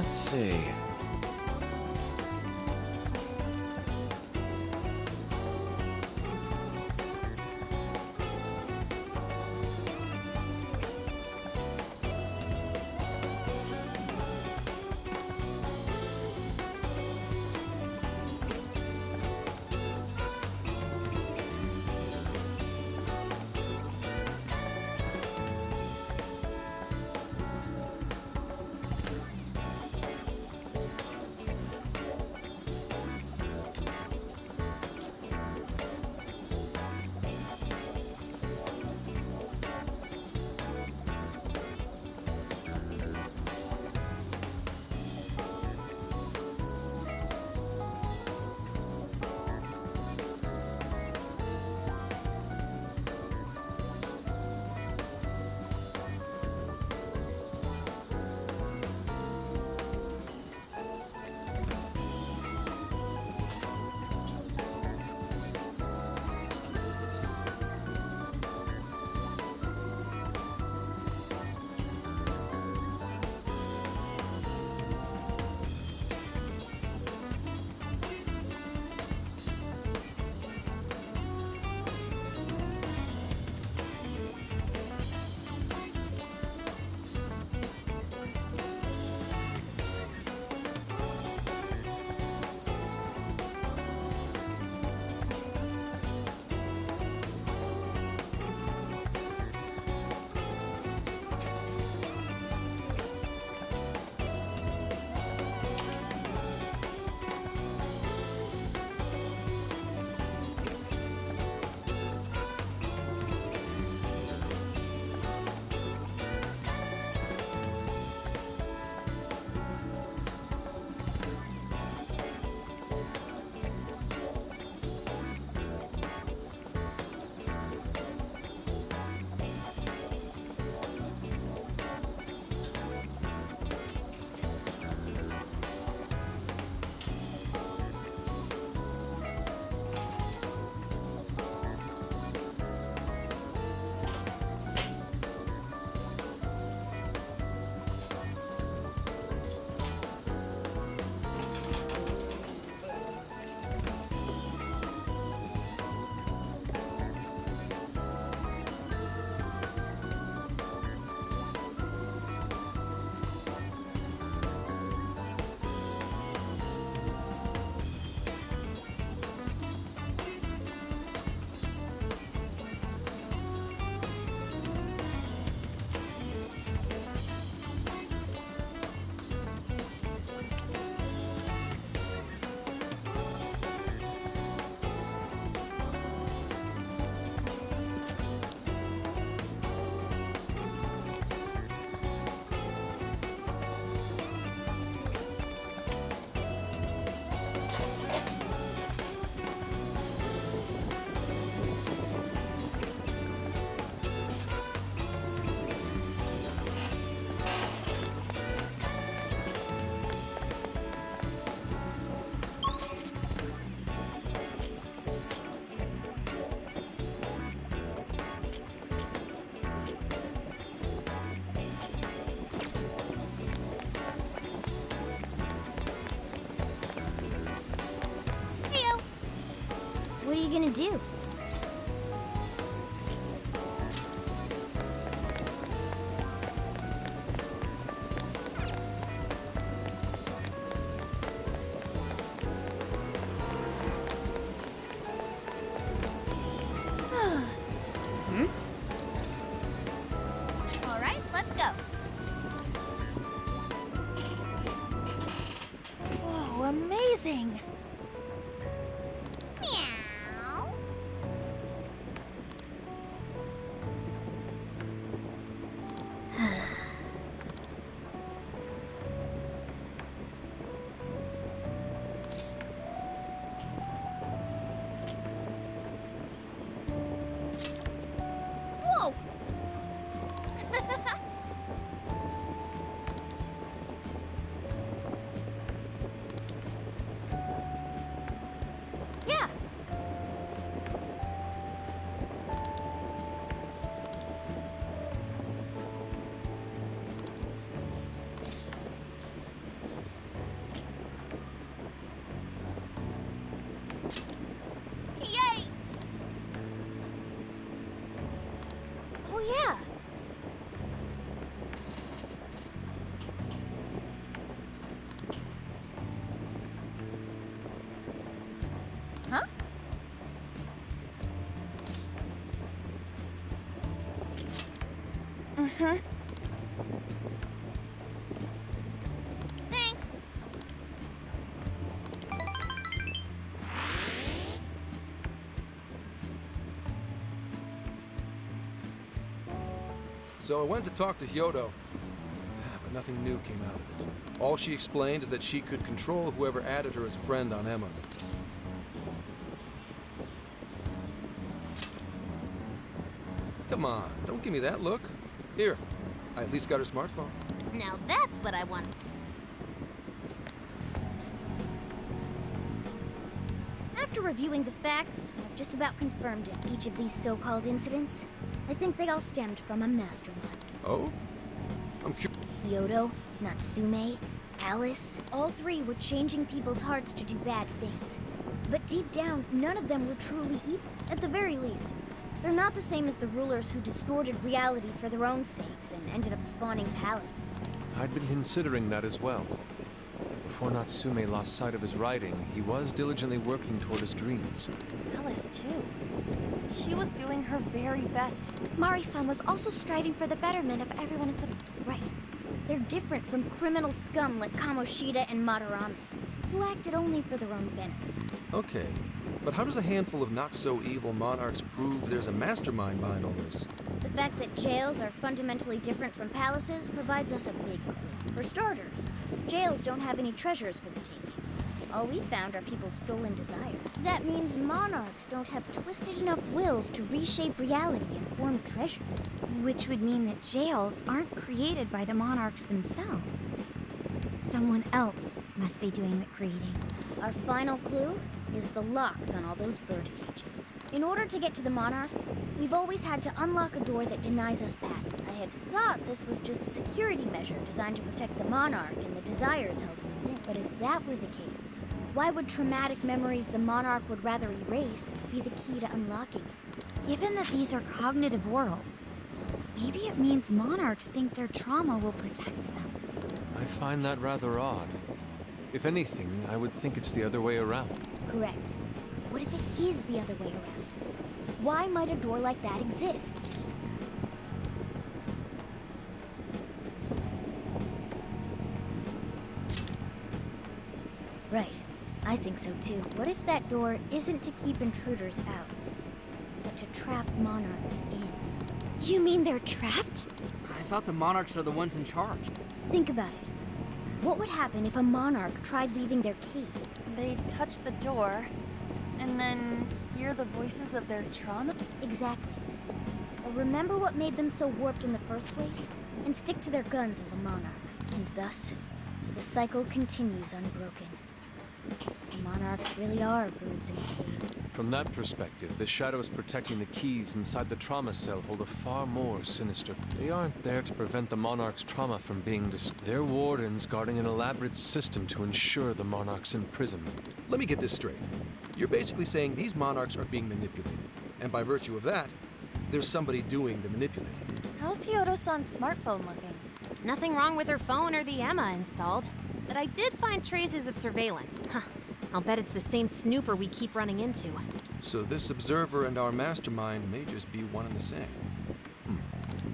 Let's see. What are you gonna do? All right, let's go. Whoa, amazing! Meow. Whoa! Huh? Thanks. So I went to talk to Kyoto, but nothing new came out of it. All she explained is that she could control whoever added her as a friend on Emma. Come on, don't give me that look. Here, I at least got her smartphone. Now that's what I want. After reviewing the facts, I've just about confirmed it. Each of these so-called incidents, I think they all stemmed from a mastermind. Oh? I'm curious. Kyoto, Natsume, Alice, all three were changing people's hearts to do bad things. But deep down, none of them were truly evil, at the very least. They're not the same as the rulers who distorted reality for their own sakes and ended up spawning palaces. I'd been considering that as well. Before Natsume lost sight of his writing, he was diligently working toward his dreams. Alice, too. She was doing her very best. Mari-san was also striving for the betterment of everyone in Right. They're different from criminal scum like Kamoshida and Madarame, who acted only for their own benefit. Okay, but how does a handful of not-so-evil monarchs prove there's a mastermind behind all this? The fact that jails are fundamentally different from palaces provides us a big clue. For starters, jails don't have any treasures for the taking. All we found are people's stolen desire. That means monarchs don't have twisted enough wills to reshape reality and form treasures. Which would mean that jails aren't created by the monarchs themselves. Someone else must be doing the creating. Our final clue is the locks on all those bird cages. In order to get to the monarch, we've always had to unlock a door that denies us passage. I had thought this was just a security measure designed to protect the monarch and the desires held within. But if that were the case, why would traumatic memories the monarch would rather erase be the key to unlocking it? Given that these are cognitive worlds, maybe it means monarchs think their trauma will protect them. I find that rather odd. If anything, I would think it's the other way around. Correct. What if it is the other way around? Why might a door like that exist? Right. I think so too. What if that door isn't to keep intruders out, but to trap monarchs in? You mean they're trapped? I thought the monarchs are the ones in charge. Think about it. What would happen if a monarch tried leaving their cave? They'd touch the door, and then hear the voices of their trauma? Exactly. Or remember what made them so warped in the first place, and stick to their guns as a monarch. And thus, the cycle continues unbroken. The monarchs really are birds in a cage. From that perspective, the shadows protecting the keys inside the trauma cell hold a far more sinister. They aren't there to prevent the monarch's trauma from being They're wardens guarding an elaborate system to ensure the monarch's imprisonment. Let me get this straight. You're basically saying these monarchs are being manipulated, and by virtue of that, there's somebody doing the manipulating. How's Kyoto-san's smartphone looking? Nothing wrong with her phone or the Emma installed. But I did find traces of surveillance. Huh. I'll bet it's the same snooper we keep running into. So this observer and our mastermind may just be one and the same.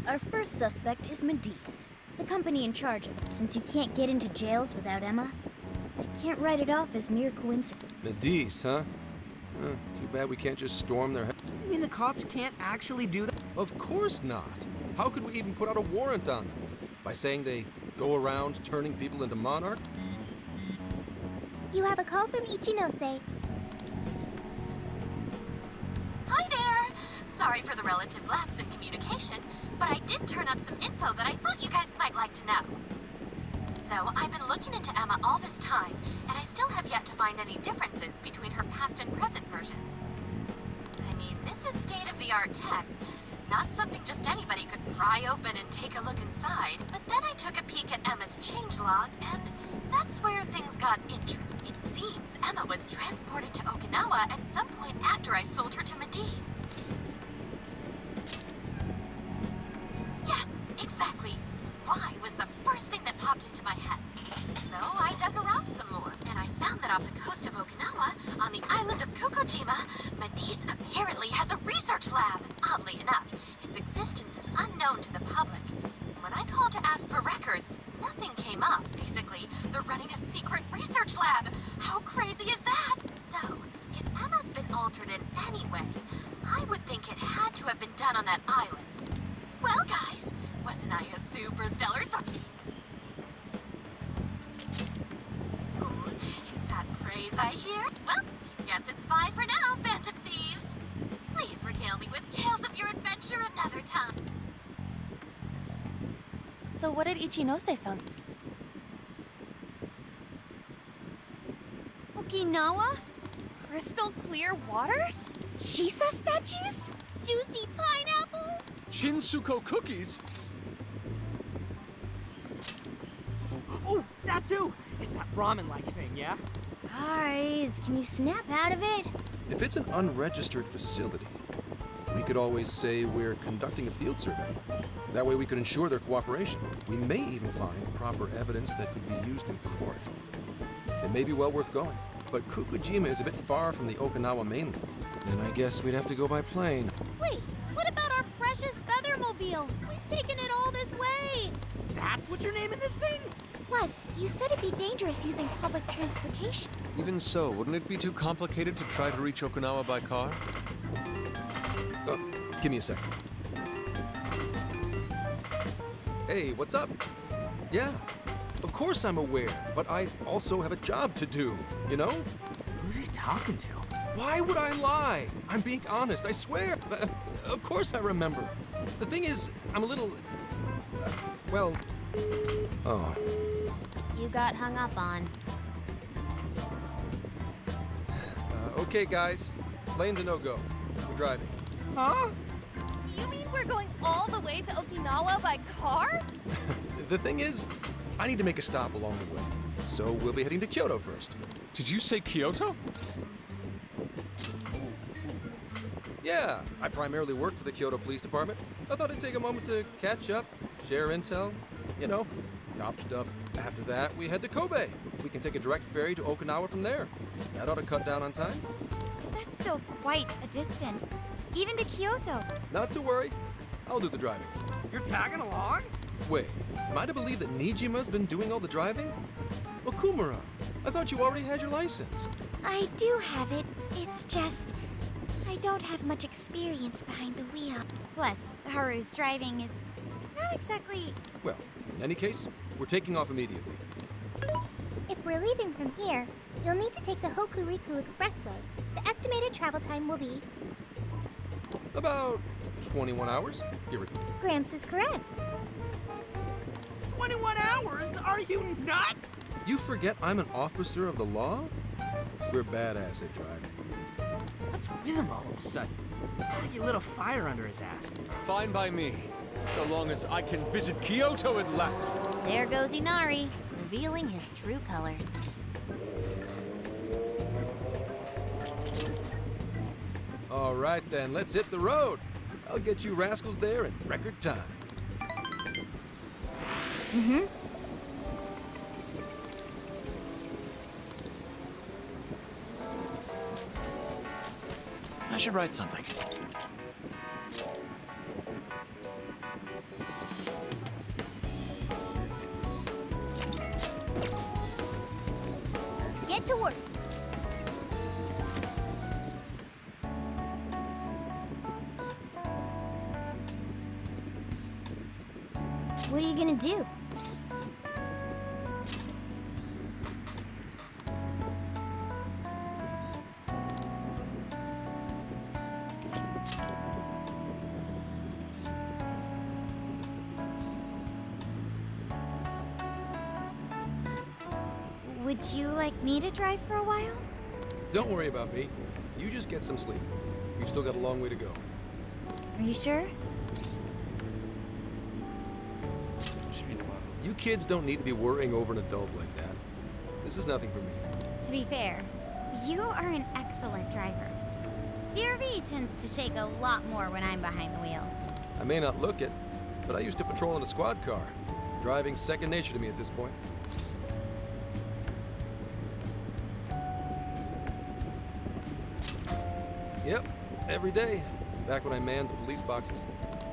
Our first suspect is Medice, the company in charge of it. Since you can't get into jails without Emma, I can't write it off as mere coincidence. Medice, huh? Too bad we can't just storm their You mean the cops can't actually do that? Of course not. How could we even put out a warrant on them? By saying they go around turning people into monarchs? You have a call from Ichinose. Hi there! Sorry for the relative lapse in communication, but I did turn up some info that I thought you guys might like to know. So, I've been looking into Emma all this time, and I still have yet to find any differences between her past and present versions. I mean, this is state-of-the-art tech. Not something just anybody could pry open and take a look inside. But then I took a peek at Emma's changelog, and that's where things got interesting. It seems Emma was transported to Okinawa at some point after I sold her to Medice. Yes, exactly. Why was the first thing that popped into my head. So I dug around some more, and I found that off the coast of Okinawa, on the island of Kokojima, Medice apparently has a research lab. Oddly enough, its existence is unknown to the public, records. Nothing came up. Basically, they're running a secret research lab. How crazy is that? So, if Emma's been altered in any way, I would think it had to have been done on that island. Well, guys, wasn't I a super stellar Ooh, is that praise I hear? Well, guess it's bye for now, Phantom Thieves. Please regale me with tales of your adventure another time. So what did Ichinose-san? Okinawa? Crystal clear waters? Shisa statues? Juicy pineapple? Shinsuko cookies? Oh, that too! It's that ramen-like thing, yeah? Guys, can you snap out of it? If it's an unregistered facility, we could always say we're conducting a field survey. That way we could ensure their cooperation. We may even find proper evidence that could be used in court. It may be well worth going. But Kukujima is a bit far from the Okinawa mainland. And I guess we'd have to go by plane. Wait, what about our precious feathermobile? We've taken it all this way. That's what you're naming this thing? Plus, you said it'd be dangerous using public transportation. Even so, wouldn't it be too complicated to try to reach Okinawa by car? Give me a second. Hey, what's up? Yeah, of course I'm aware, but I also have a job to do, you know? Who's he talking to? Why would I lie? I'm being honest, I swear. Of course I remember. The thing is, I'm a little... well... Oh. You got hung up on. Okay, guys. Plane's a no-go. We're driving. Huh? You mean we're going all the way to Okinawa by car? The thing is, I need to make a stop along the way. So we'll be heading to Kyoto first. Did you say Kyoto? Yeah, I primarily work for the Kyoto Police Department. I thought I'd take a moment to catch up, share intel, you know, cop stuff. After that, we head to Kobe. We can take a direct ferry to Okinawa from there. That ought to cut down on time. That's still quite a distance. Even to Kyoto. Not to worry, I'll do the driving. You're tagging along? Wait, am I to believe that Nijima's been doing all the driving? Okumura, I thought you already had your license. I do have it. It's just... I don't have much experience behind the wheel. Plus, Haru's driving is not exactly... Well, in any case, we're taking off immediately. If we're leaving from here, you'll need to take the Hokuriku Expressway. The estimated travel time will be... About 21 hours. Gramps is correct. 21 hours? Are you nuts? You forget I'm an officer of the law? We're badass at driving. What's with him all of a sudden? It's like you lit a fire under his ass. Fine by me. So long as I can visit Kyoto at last. There goes Inari, revealing his true colors. All right then, let's hit the road. I'll get you rascals there in record time. I should write something. Let's get to work. What are you gonna do? Would you like me to drive for a while? Don't worry about me. You just get some sleep. We've still got a long way to go. Are you sure? You kids don't need to be worrying over an adult like that. This is nothing for me. To be fair, you are an excellent driver. The RV tends to shake a lot more when I'm behind the wheel. I may not look it, but I used to patrol in a squad car. Driving's second nature to me at this point. Yep, every day. Back when I manned the police boxes.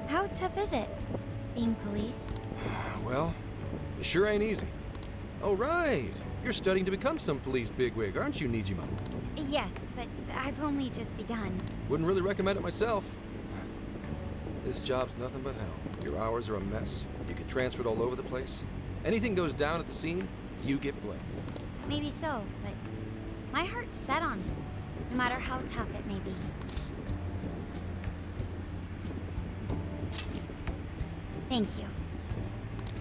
How tough is it, being police? Well, It sure ain't easy. Oh, right. You're studying to become some police bigwig, aren't you, Nijima? Yes, but I've only just begun. Wouldn't really recommend it myself. This job's nothing but hell. Your hours are a mess. You get transferred all over the place. Anything goes down at the scene, you get blamed. Maybe so, but my heart's set on it, no matter how tough it may be. Thank you.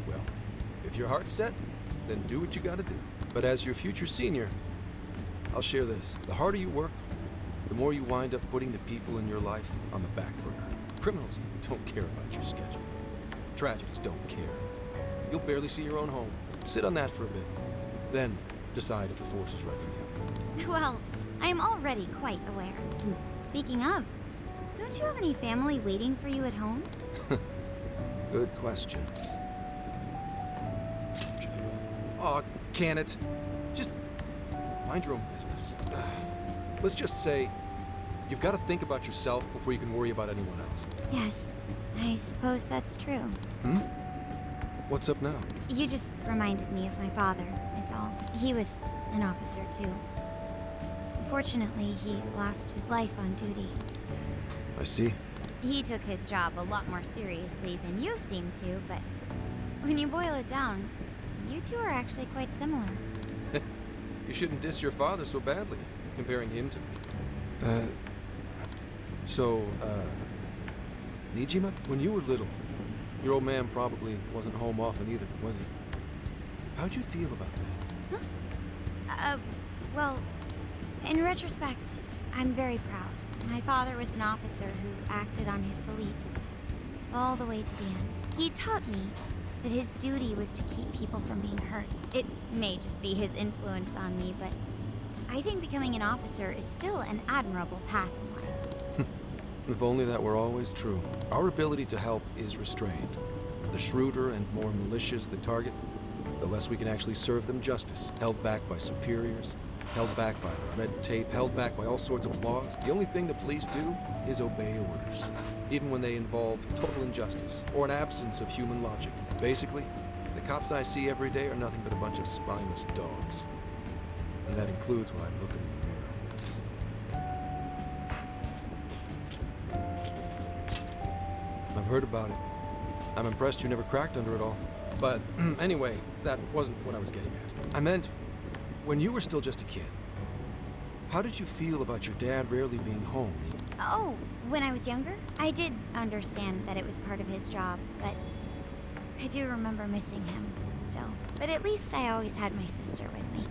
Well, if your heart's set, then do what you gotta do. But as your future senior, I'll share this. The harder you work, the more you wind up putting the people in your life on the back burner. Criminals don't care about your schedule. Tragedies don't care. You'll barely see your own home. Sit on that for a bit. Then decide if the force is right for you. Well, I am already quite aware. And speaking of, don't you have any family waiting for you at home? Good question. Aw, can it? Just mind your own business. Let's just say you've got to think about yourself before you can worry about anyone else. Yes, I suppose that's true. What's up now? You just reminded me of my father, is all. He was an officer, too. Unfortunately, he lost his life on duty. I see. He took his job a lot more seriously than you seem to, but when you boil it down, you two are actually quite similar. You shouldn't diss your father so badly, comparing him to me. Nijima, when you were little, your old man probably wasn't home often either, was he? How'd you feel about that? Well, in retrospect, I'm very proud. My father was an officer who acted on his beliefs all the way to the end. He taught me that his duty was to keep people from being hurt. It may just be his influence on me, but I think becoming an officer is still an admirable path in life. If only that were always true. Our ability to help is restrained. The shrewder and more malicious the target, the less we can actually serve them justice. Held back by superiors, held back by the red tape, held back by all sorts of laws. The only thing the police do is obey orders, even when they involve total injustice or an absence of human logic. Basically, the cops I see every day are nothing but a bunch of spineless dogs. And that includes when I'm looking in the mirror. I've heard about it. I'm impressed you never cracked under it all. But anyway, that wasn't what I was getting at. I meant, when you were still just a kid, how did you feel about your dad rarely being home? Oh, when I was younger, I did understand that it was part of his job, but I do remember missing him still. But at least I always had my sister with me.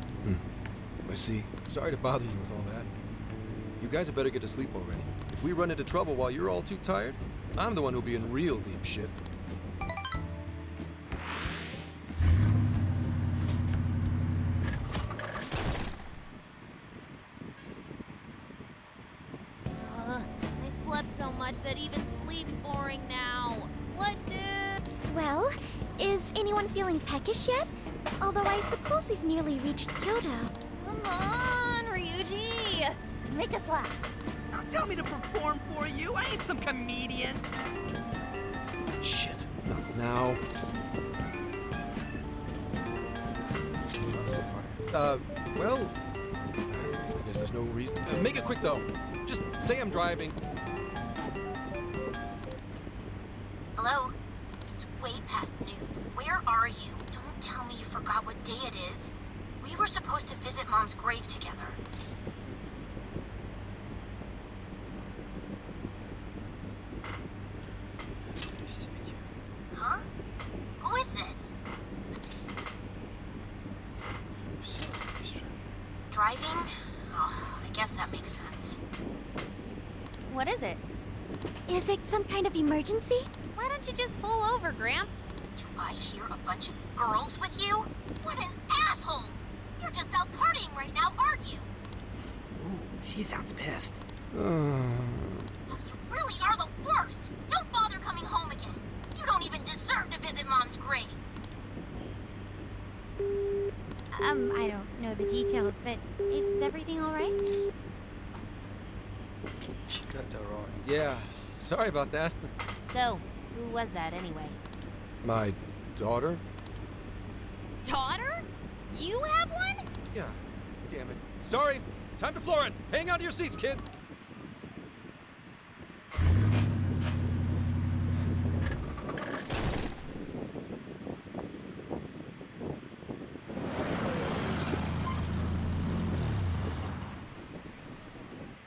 I see. Sorry to bother you with all that. You guys had better get to sleep already. If we run into trouble while you're all too tired, I'm the one who'll be in real deep shit. I slept so much that even sleep's boring now. What, dude? Well, is anyone feeling peckish yet? Although I suppose we've nearly reached Kyoto. Come on, Ryuji! Make us laugh. Don't tell me to perform for you. I ain't some comedian. Shit. Not now. Well, I guess there's no reason. Make it quick, though. Just say I'm driving. Hello? It's way past noon. Where are you? Don't tell me you forgot what day it is. We were supposed to visit Mom's grave together. Huh? Who is this? Driving? Oh, I guess that makes sense. What is it? Is it some kind of emergency? Why don't you just pull over, Gramps? Do I hear a bunch of girls with you? What an asshole! You're just out partying right now, aren't you? Ooh, she sounds pissed. You really are the worst! Don't bother coming home again. You don't even deserve to visit Mom's grave. I don't know the details, but is everything all right? Yeah, sorry about that. So, who was that anyway? My daughter? daughter? You have one? Yeah, damn it. Sorry, time to floor it. Hang on to your seats, kid.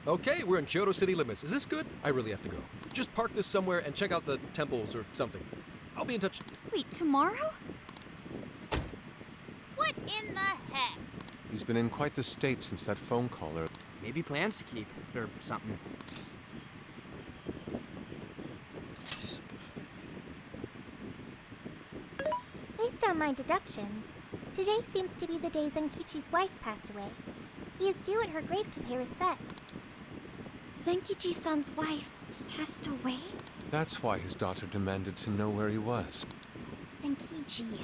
Okay, we're in Kyoto city limits. Is this good? I really have to go. Just park this somewhere and check out the temples or something. I'll be in touch. Wait, tomorrow? What in the heck? He's been in quite the state since that phone call earlier. Maybe plans to keep, or something. Based on my deductions, today seems to be the day Zenkichi's wife passed away. He is due at her grave to pay respect. Zenkichi-san's wife passed away? That's why his daughter demanded to know where he was. Zenkichi.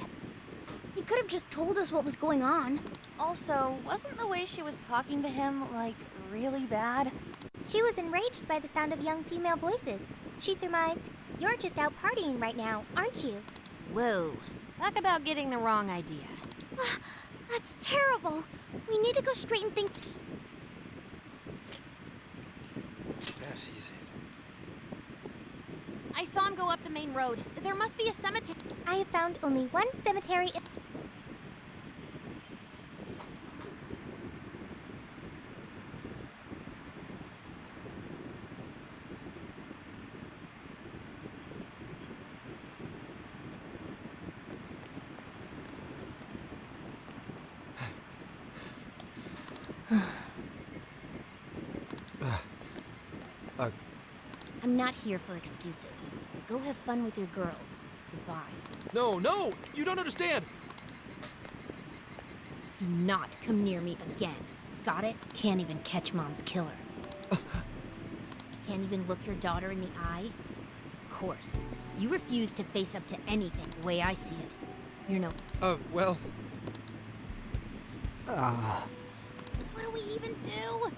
He could have just told us what was going on. Also, wasn't the way she was talking to him, like, really bad? She was enraged by the sound of young female voices. She surmised, "You're just out partying right now, aren't you?" Whoa. Talk about getting the wrong idea. That's terrible. We need to go straight and think. I saw him go up the main road. There must be a cemetery. I have found only one cemetery. I'm not here for excuses. Go have fun with your girls. Goodbye. No, no! You don't understand! Do not come near me again. Got it? Can't even catch Mom's killer. Can't even look your daughter in the eye? Of course. You refuse to face up to anything the way I see it. You're no... Well... What do we even do?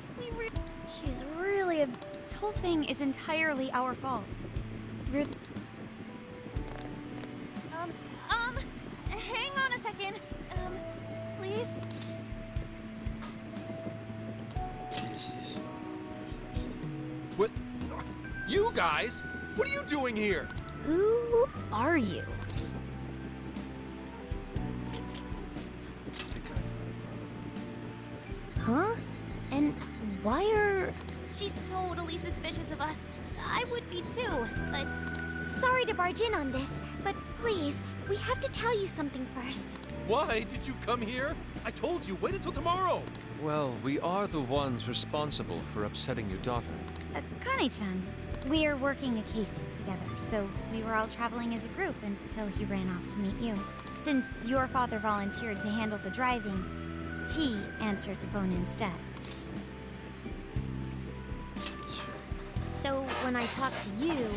She's really a. This whole thing is entirely our fault. We're... Hang on a second. Please? What? You guys? What are you doing here? Who are you? Huh? And why are... She's totally suspicious of us. I would be too, but. Sorry to barge in on this, but please, we have to tell you something first. Why did you come here? I told you, wait until tomorrow! Well, we are the ones responsible for upsetting your daughter. Kane-chan, we're working a case together, so we were all traveling as a group until he ran off to meet you. Since your father volunteered to handle the driving, he answered the phone instead. So when I talk to you...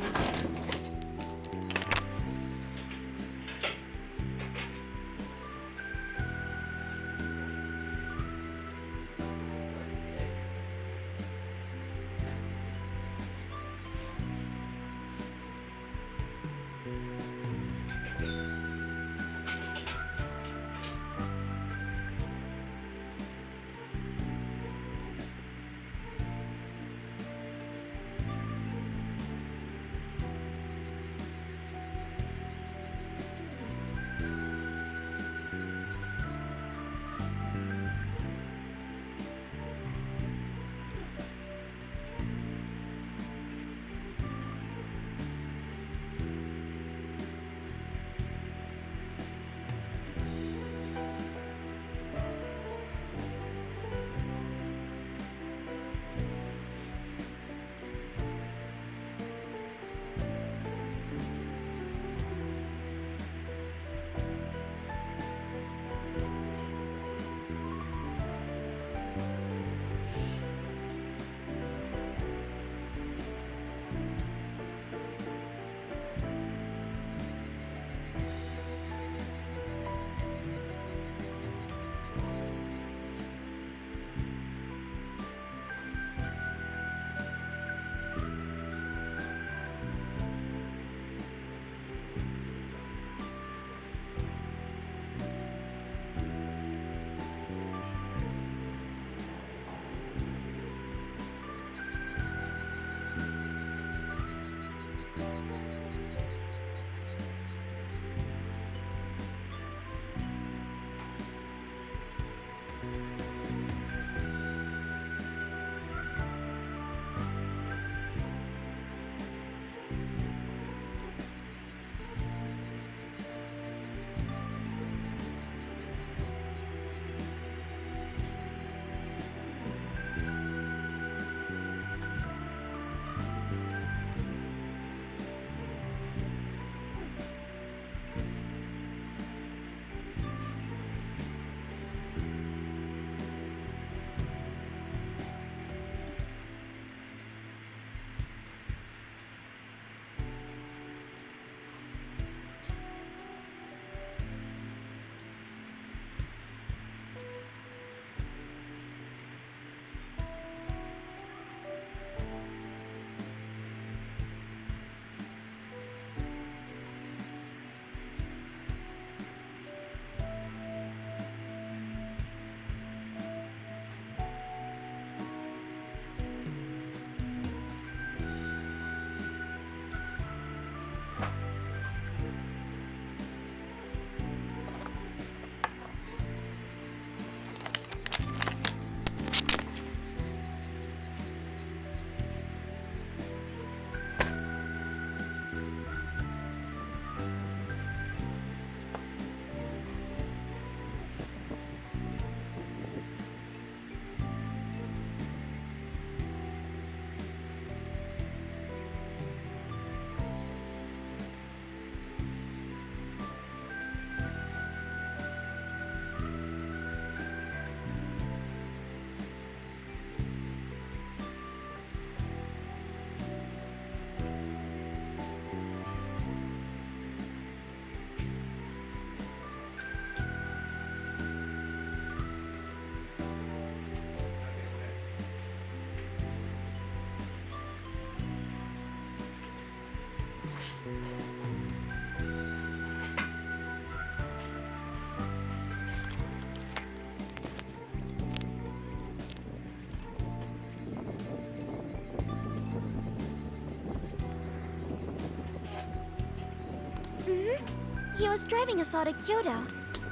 He was driving us all to Kyoto.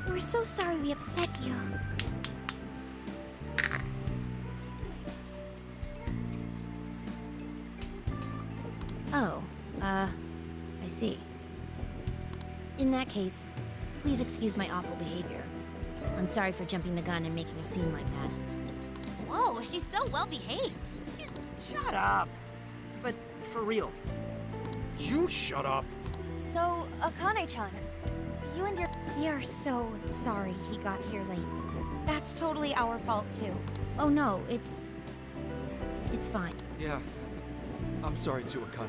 We're so sorry we upset you. Oh, I see. In that case, please excuse my awful behavior. I'm sorry for jumping the gun and making a scene like that. Whoa, she's so well behaved. Shut up. But for real. You shut up! So, Akane-chan, you and your... We are so sorry he got here late. That's totally our fault, too. Oh no, it's fine. Yeah, I'm sorry too, Akane.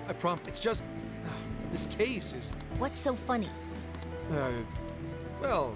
I it's just... this case is... What's so funny? Well...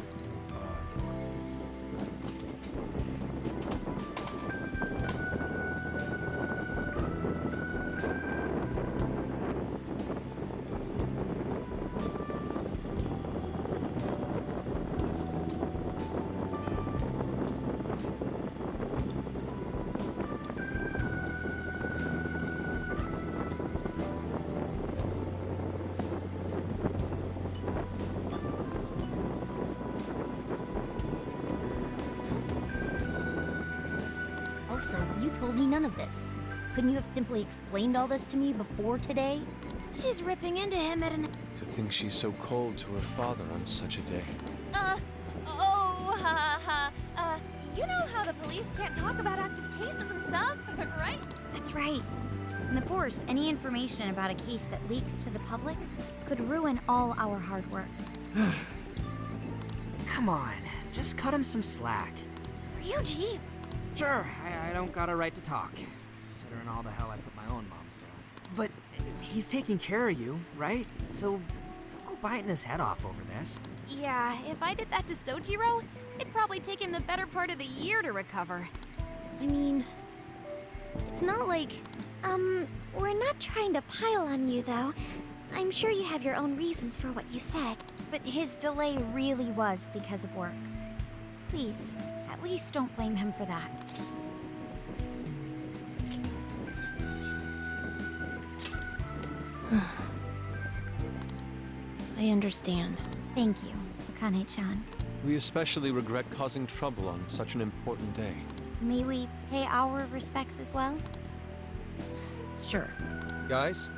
Also, you told me none of this. Couldn't you have simply explained all this to me before today? She's ripping into him at an... To think she's so cold to her father on such a day. You know how the police can't talk about active cases and stuff, right? That's right. In the Force, any information about a case that leaks to the public could ruin all our hard work. Come on, just cut him some slack. Ryuji! Sure, I don't got a right to talk, considering all the hell I put my own mom through. But he's taking care of you, right? So don't go biting his head off over this. Yeah, if I did that to Sojiro, it'd probably take him the better part of the year to recover. I mean, it's not like... We're not trying to pile on you, though. I'm sure you have your own reasons for what you said. But his delay really was because of work. Please, at least don't blame him for that. I understand. Thank you, Akane-chan. We especially regret causing trouble on such an important day. May we pay our respects as well? Sure. Guys,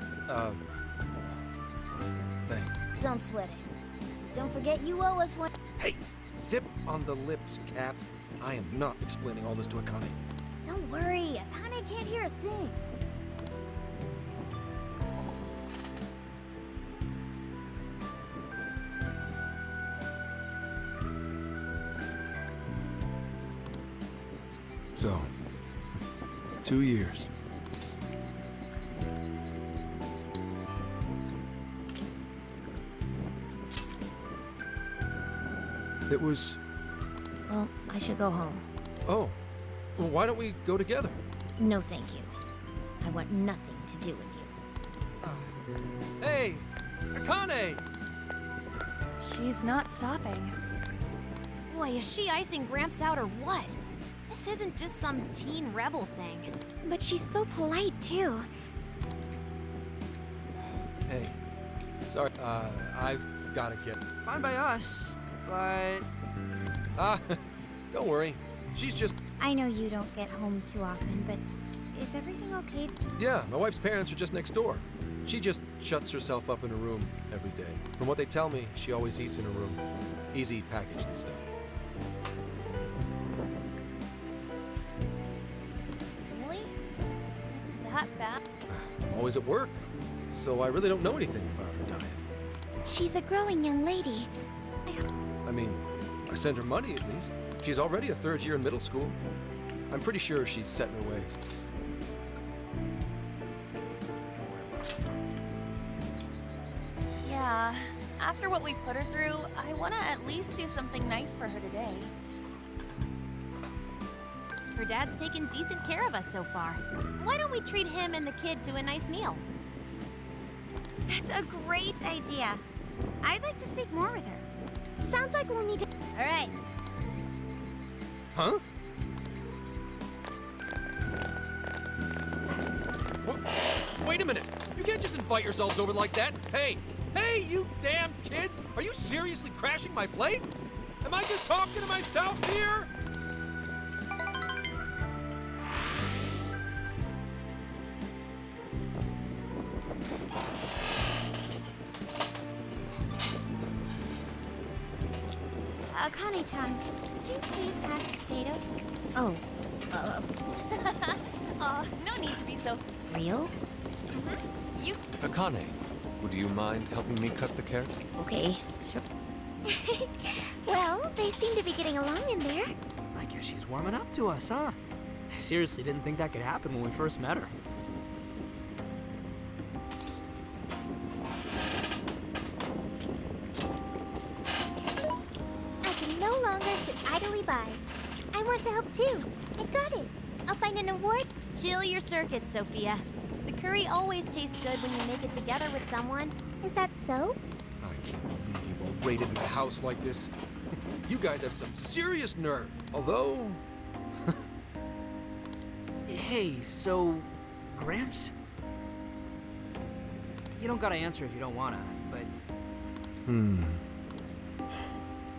thanks. Don't sweat it. Don't forget you owe us one. Hey, zip on the lips, cat. I am not explaining all this to Akane. Don't worry, Akane can't hear a thing. So, 2 years. It was... Well, I should go home. Oh, well, why don't we go together? No, thank you. I want nothing to do with you. Hey, Akane! She's not stopping. Boy, is she icing Gramps out or what? This isn't just some teen rebel thing. But she's so polite, too. Hey, sorry, I've gotta get... Fine by us, but Don't worry. She's just... I know you don't get home too often, but is everything okay? Yeah, my wife's parents are just next door. She just shuts herself up in her room every day. From what they tell me, she always eats in her room. Easy packaged and stuff. Really? It's that bad? I'm always at work, so I really don't know anything about her diet. She's a growing young lady. I mean, I send her money at least. She's already a third year in middle school. I'm pretty sure she's set in her ways. Yeah. After what we put her through, I want to at least do something nice for her today. Her dad's taken decent care of us so far. Why don't we treat him and the kid to a nice meal? That's a great idea. I'd like to speak more with her. Sounds like we'll need to... All right. Huh? Wait a minute! You can't just invite yourselves over like that! Hey! Hey, you damn kids! Are you seriously crashing my place? Am I just talking to myself here? Akane-chan, could you please pass the potatoes? Oh, No need to be so... real? You... Akane, would you mind helping me cut the carrot? Okay, sure. Well, they seem to be getting along in there. I guess she's warming up to us, huh? I seriously didn't think that could happen when we first met her. I can no longer sit idly by. I want to help too. I've got it. I'll find an award. Chill your circuits, Sophia. The curry always tastes good when you make it together with someone. Is that so? I can't believe you've all raided my house like this. You guys have some serious nerve. Although... Hey, so... Gramps? You don't gotta answer if you don't wanna, but...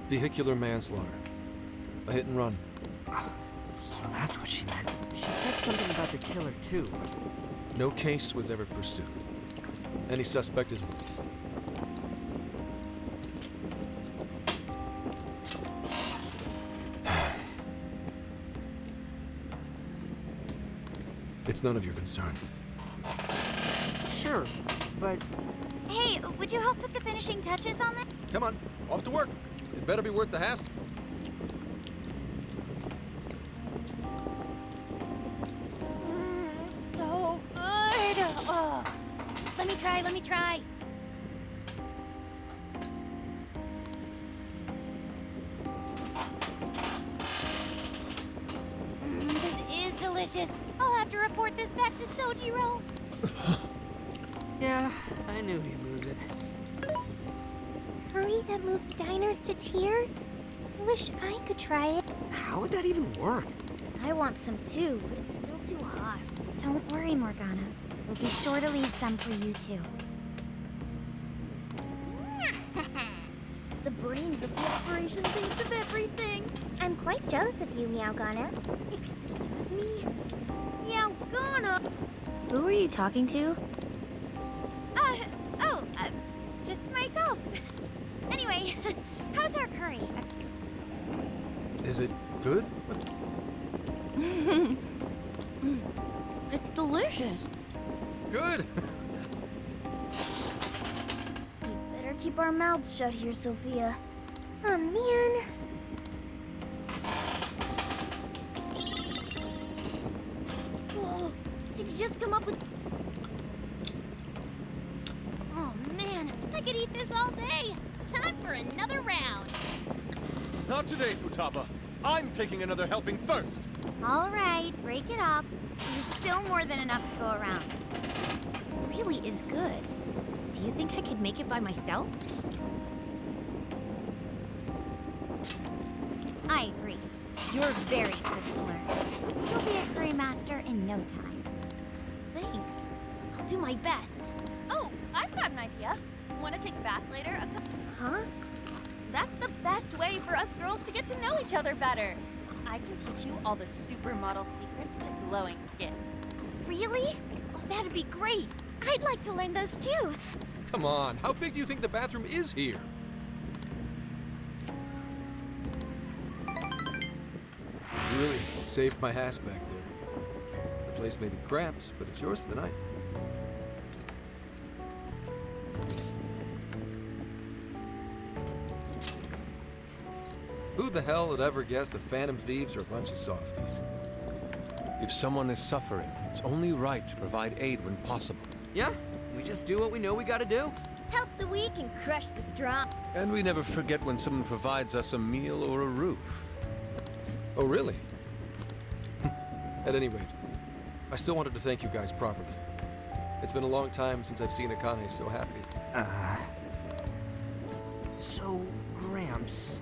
Vehicular manslaughter. A hit and run. So that's what she meant. She said something about the killer, too. No case was ever pursued. Any suspect is... It's none of your concern. Sure, but... Hey, would you help put the finishing touches on that? Come on, off to work. It better be worth the hassle. So good! Oh. Let me try. This is delicious. I'll have to report this back to Sojiro. Yeah, I knew he'd lose it. Curry that moves diners to tears? I wish I could try it. How would that even work? I want some too, but it's still too hot. Don't worry, Morgana. We'll be sure to leave some for you too. The brains of the operation thinks of everything. I'm quite jealous of you, Meowgana. Excuse me? Meowgana! Who were you talking to? Just myself. Anyway, how's our curry? Is it good? It's delicious. Good! We better keep our mouths shut here, Sophia. Oh, man. Whoa, did you just come up with... Oh man, I could eat this all day. Time for another round. Not today, Futaba. I'm taking another helping first. All right, break it up. There's still more than enough to go around. It really is good. Do you think I could make it by myself? I agree. You're very quick to learn. You'll be a curry master in no time. Thanks. I'll do my best. Oh, I've got an idea. Want to take a bath later? Huh? That's the best way for us girls to get to know each other better. I can teach you all the supermodel secrets to glowing skin. Really? Oh, that'd be great. I'd like to learn those too. Come on, how big do you think the bathroom is here? You really saved my ass back there. The place may be cramped, but it's yours for the night. Who the hell would ever guess the Phantom Thieves are a bunch of softies? If someone is suffering, it's only right to provide aid when possible. Yeah, we just do what we know we gotta do. Help the weak and crush the strong. And we never forget when someone provides us a meal or a roof. Oh, really? At any rate, I still wanted to thank you guys properly. It's been a long time since I've seen Akane so happy. So, Gramps,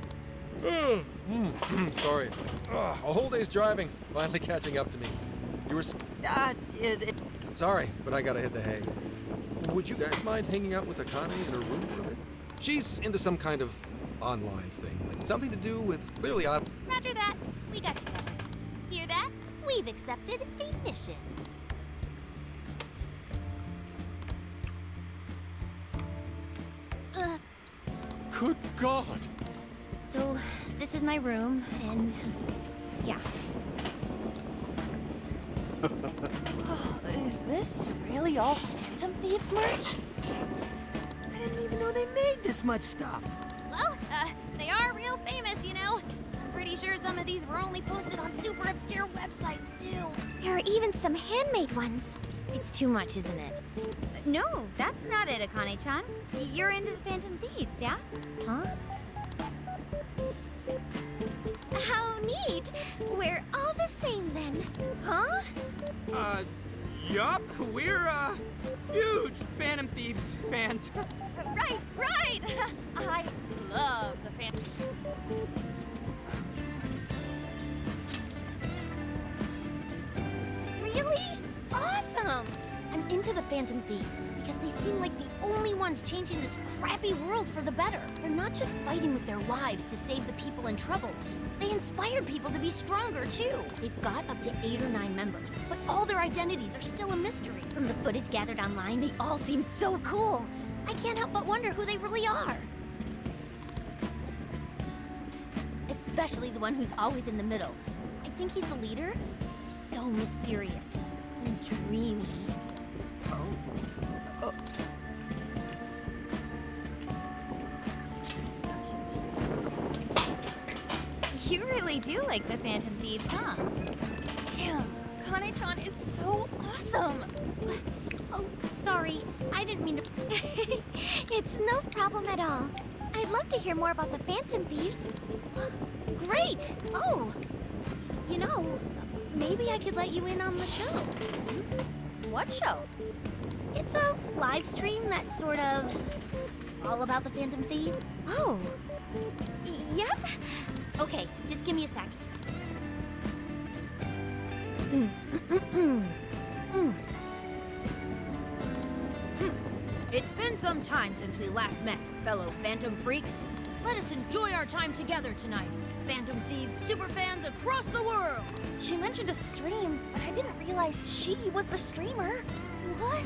Sorry. A whole day's driving, finally catching up to me. You were... Sorry, but I gotta hit the hay. Would you guys mind hanging out with Akane in her room for a bit? She's into some kind of online thing, like something to do with clearly odd... Roger that. We got you covered. Hear that? We've accepted a mission. Good God! So, this is my room, and yeah. Is this really all Phantom Thieves merch? I didn't even know they made this much stuff. Well, they are real famous, you know. I'm pretty sure some of these were only posted on super obscure websites, too. There are even some handmade ones. It's too much, isn't it? No, that's not it, Akane-chan. You're into the Phantom Thieves, yeah? Huh? How neat. We're all the same then. Huh? Yup, we're, huge Phantom Thieves fans. Right! I love the Phantom. Really? Awesome! I'm into the Phantom Thieves because they seem like the only ones changing this crappy world for the better. They're not just fighting with their lives to save the people in trouble. They inspired people to be stronger, too. They've got up to 8 or 9 members, but all their identities are still a mystery. From the footage gathered online, they all seem so cool. I can't help but wonder who they really are. Especially the one who's always in the middle. I think he's the leader. He's so mysterious and dreamy. You really do like the Phantom Thieves, huh? Damn, Akane-chan is so awesome. Oh, sorry. I didn't mean to... It's no problem at all. I'd love to hear more about the Phantom Thieves. Great! Oh, you know, maybe I could let you in on the show. What show? It's a live stream that's sort of all about the Phantom Thief. Oh, Yep. Okay, just give me a sec. It's been some time since we last met, fellow Phantom Freaks. Let us enjoy our time together tonight. Phantom Thieves superfans across the world! She mentioned a stream, but I didn't realize she was the streamer. What?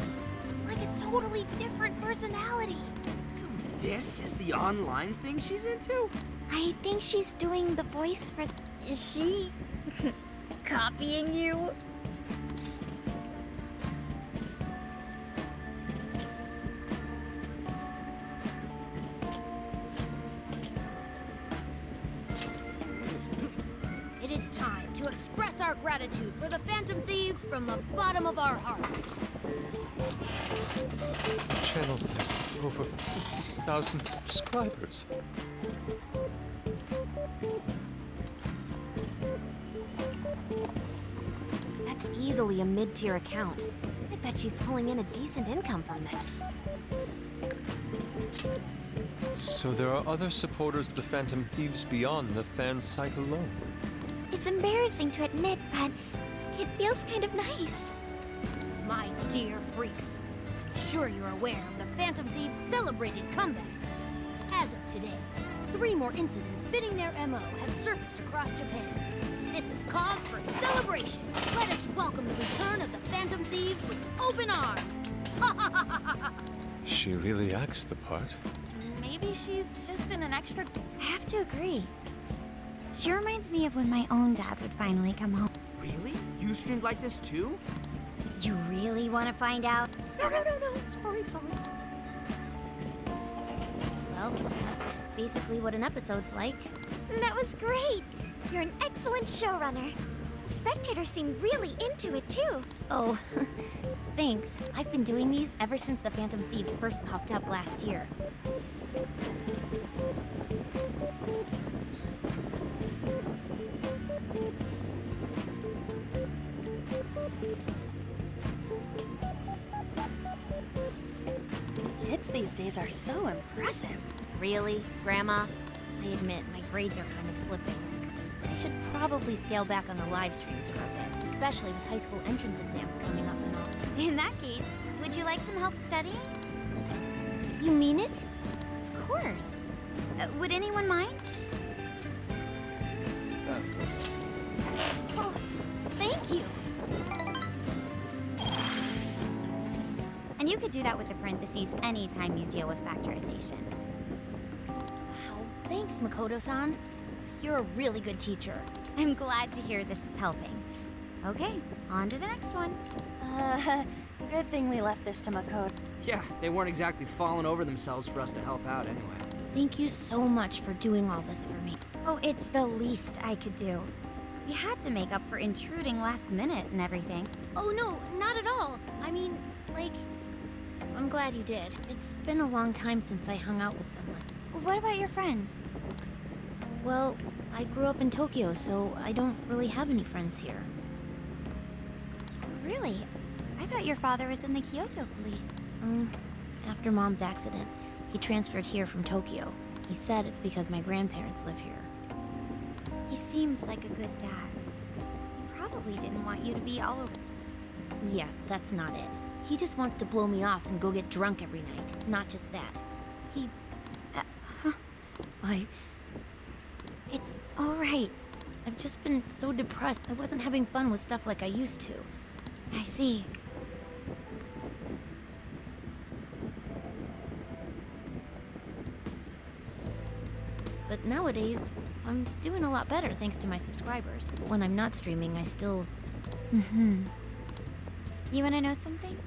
It's like a totally different personality. So this is the online thing she's into? I think she's doing the voice for. Is she copying you? It is time to express our gratitude for the Phantom Thieves from the bottom of our hearts. The channel has over 50,000 subscribers. That's easily a mid-tier account. I bet she's pulling in a decent income from this. So there are other supporters of the Phantom Thieves beyond the fan site alone. It's embarrassing to admit, but it feels kind of nice. My dear freaks, I'm sure you're aware of the Phantom Thieves' celebrated comeback. As of today, 3 more incidents fitting their MO have surfaced across Japan. This is cause for celebration. Let us welcome the return of the Phantom Thieves with open arms. She really acts the part. Maybe she's just in an extra. I have to agree. She reminds me of when my own dad would finally come home. Really? You streamed like this too? You really want to find out? No. Sorry. Well, that's basically what an episode's like. That was great. You're an excellent showrunner. The spectators seem really into it too. Oh, thanks. I've been doing these ever since the Phantom Thieves first popped up last year. Kids these days are so impressive. Really, Grandma? I admit, my grades are kind of slipping. I should probably scale back on the live streams for a bit, especially with high school entrance exams coming up and all. In that case, would you like some help studying? You mean it? Of course. Would anyone mind? Oh, thank you. And you could do that with the parentheses anytime you deal with factorization. Wow, thanks, Makoto-san. You're a really good teacher. I'm glad to hear this is helping. Okay, on to the next one. Good thing we left this to Makoto. Yeah, they weren't exactly falling over themselves for us to help out anyway. Thank you so much for doing all this for me. Oh, it's the least I could do. We had to make up for intruding last minute and everything. Oh no, not at all. I mean, like, I'm glad you did. It's been a long time since I hung out with someone. What about your friends? Well, I grew up in Tokyo, so I don't really have any friends here. Really? I thought your father was in the Kyoto police. After Mom's accident, he transferred here from Tokyo. He said it's because my grandparents live here. He seems like a good dad. He probably didn't want you to be all over. Yeah, that's not it. He just wants to blow me off and go get drunk every night. Not just that. He... It's all right. I've just been so depressed. I wasn't having fun with stuff like I used to. I see. But nowadays, I'm doing a lot better thanks to my subscribers. But when I'm not streaming, I still... You want to know something?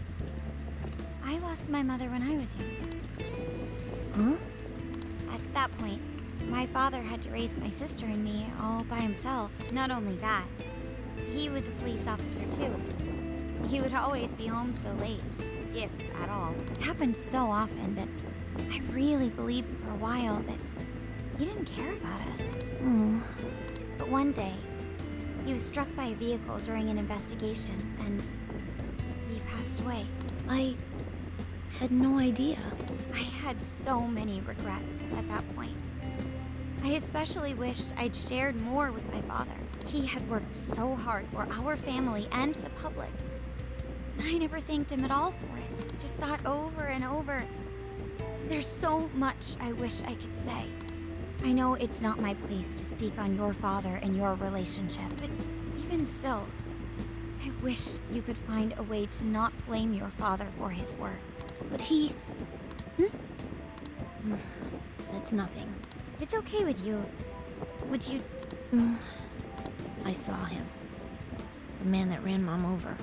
I lost my mother when I was young. Huh? At that point, my father had to raise my sister and me all by himself. Not only that, he was a police officer too. He would always be home so late, if at all. It happened so often that I really believed for a while that he didn't care about us. But one day, he was struck by a vehicle during an investigation, and he passed away. I had no idea. I had so many regrets at that point. I especially wished I'd shared more with my father. He had worked so hard for our family and the public. I never thanked him at all for it. Just thought over and over, there's so much I wish I could say. I know it's not my place to speak on your father and your relationship, but even still, I wish you could find a way to not blame your father for his work. But he... That's nothing. If it's okay with you, would you... I saw him. The man that ran Mom over.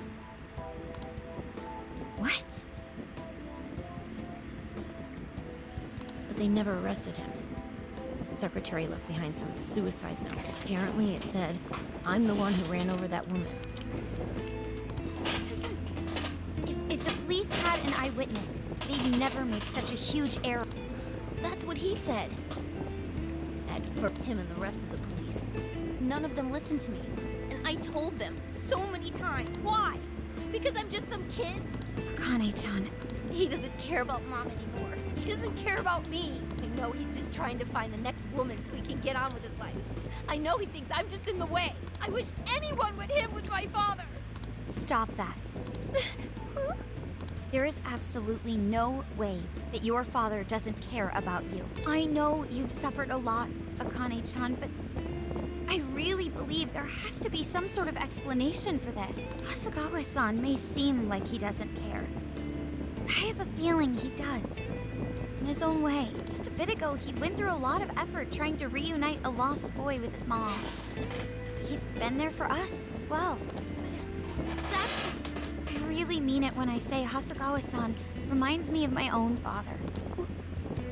What? But they never arrested him. The secretary left behind some suicide note. Apparently it said, "I'm the one who ran over that woman." That doesn't... If the police had an eyewitness, they'd never make such a huge error. That's what he said. For him and the rest of the police. None of them listened to me. And I told them so many times. Why? Because I'm just some kid? Akane-chan, He doesn't care about Mom anymore. He doesn't care about me. I know he's just trying to find the next woman so he can get on with his life. I know he thinks I'm just in the way. I wish anyone but him was my father. stop that. There is absolutely no way that your father doesn't care about you. I know you've suffered a lot, Akane-chan, but I really believe there has to be some sort of explanation for this. Hasagawa-san may seem like he doesn't care, but I have a feeling he does. In his own way. Just a bit ago, he went through a lot of effort trying to reunite a lost boy with his mom. He's been there for us as well. That's just... I really mean it when I say Hasagawa-san reminds me of my own father.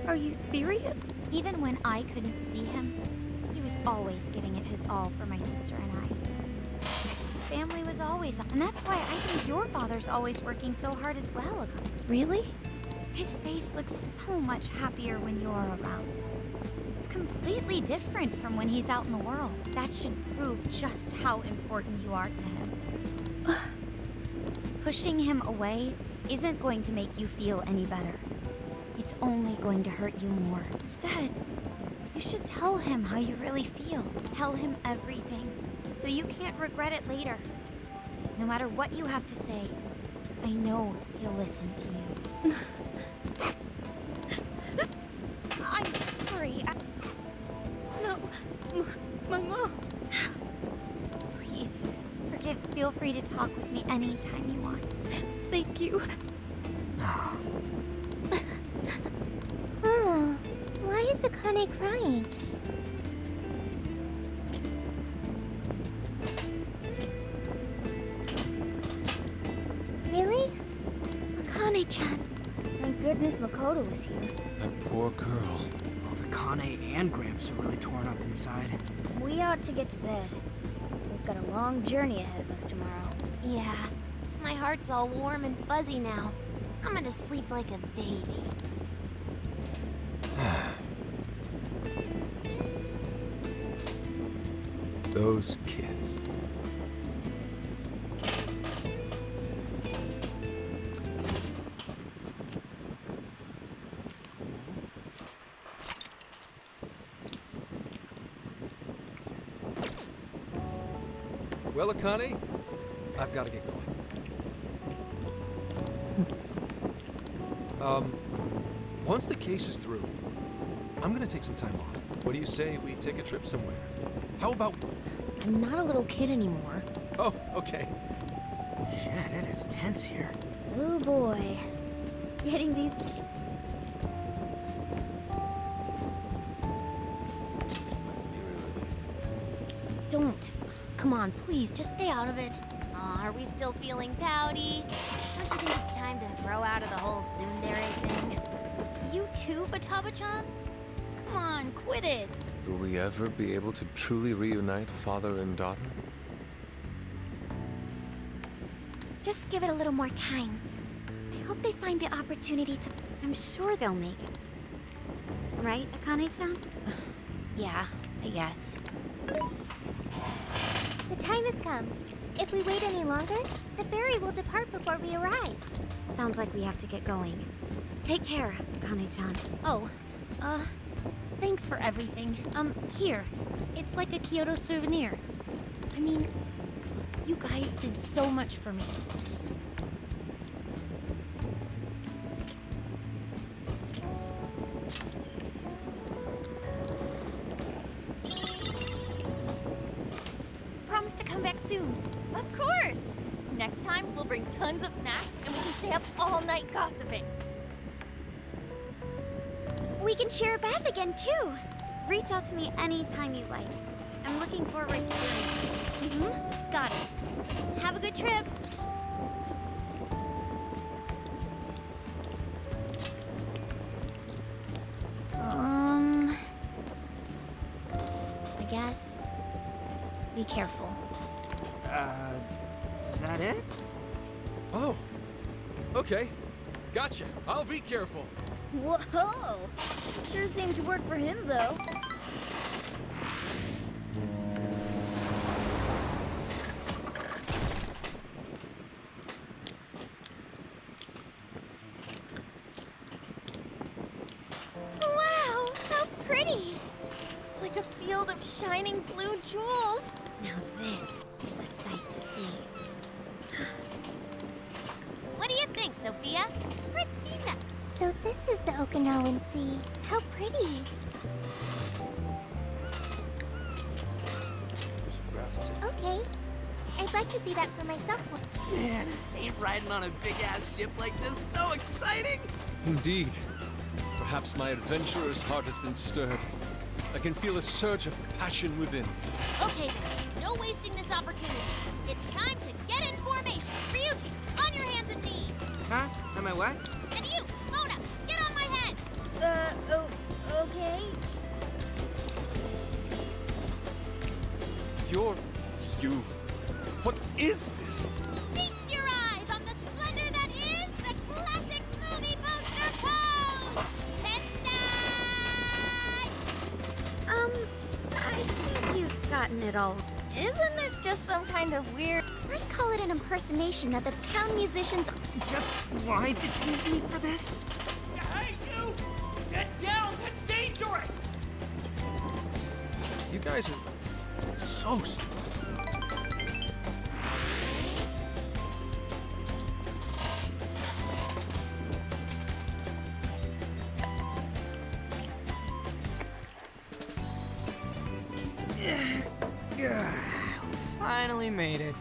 Are you serious? Even when I couldn't see him, he was always giving it his all for my sister and I. His family was always, and that's why I think your father's always working so hard as well. Really? His face looks so much happier when you're around. It's completely different from when he's out in the world. That should prove just how important you are to him. Pushing him away isn't going to make you feel any better. It's only going to hurt you more. Instead, you should tell him how you really feel. Tell him everything, so you can't regret it later. No matter what you have to say, I know he'll listen to you. I'm sorry. No, my mom. Please, feel free to talk with me anytime you want. Thank you. Oh, why is Akane crying? Really? Akane-chan. Thank goodness Makoto was here. That poor girl. Well, the Kane and Gramps are really torn up inside. We ought to get to bed. We've got a long journey ahead of us tomorrow. Yeah, my heart's all warm and fuzzy now. I'm gonna sleep like a baby. Those kids. Well, Akane, I've got to get going. Once the case is through, I'm gonna take some time off. What do you say we take a trip somewhere? How about... I'm not a little kid anymore. Oh, okay. Shit, it is tense here. Oh boy. Getting these... Don't. Come on, please, just stay out of it. Aw, are we still feeling pouty? Don't you think it's time to grow out of the whole tsundere thing? You too, Futaba-chan? Come on, quit it. Will we ever be able to truly reunite father and daughter? Just give it a little more time. I hope they find the opportunity to... I'm sure they'll make it. Right, Akane-chan? Yeah, I guess. The time has come. If we wait any longer, the ferry will depart before we arrive. Sounds like we have to get going. Take care, Akane-chan. Oh, thanks for everything. Here. It's like a Kyoto souvenir. I mean, you guys did so much for me. come back soon. Of course! Next time, we'll bring tons of snacks and we can stay up all night gossiping. We can share a bath again, too. Reach out to me anytime you like. I'm looking forward to hearing you. Got it. Have a good trip. I guess. Be careful. Is that it? Oh, okay. Gotcha. I'll be careful. Whoa! Sure seemed to work for him, though. Wow, how pretty! It's like a field of shining blue jewels. Now this is a sight to see. What do you think, Sophia? Pretty nice. So this is the Okinawan Sea. How pretty. Okay. I'd like to see that for myself. Man, ain't riding on a big-ass ship like this so exciting? Indeed. Perhaps my adventurer's heart has been stirred. I can feel a surge of passion within. Okay, then. No wasting this opportunity. It's time to get in formation. Ryuji, on your hands and knees. Huh? Am I what? And you, Mona, get on my head. Okay. What is this? Feast your eyes on the splendor that is the classic movie poster pose. Tonight! I think you've gotten it all. Isn't this just some kind of weird... I'd call it an impersonation of the town musicians. Just why did you need me for this? Hey, you! Get down! That's dangerous! You guys are so stupid. Finally made it.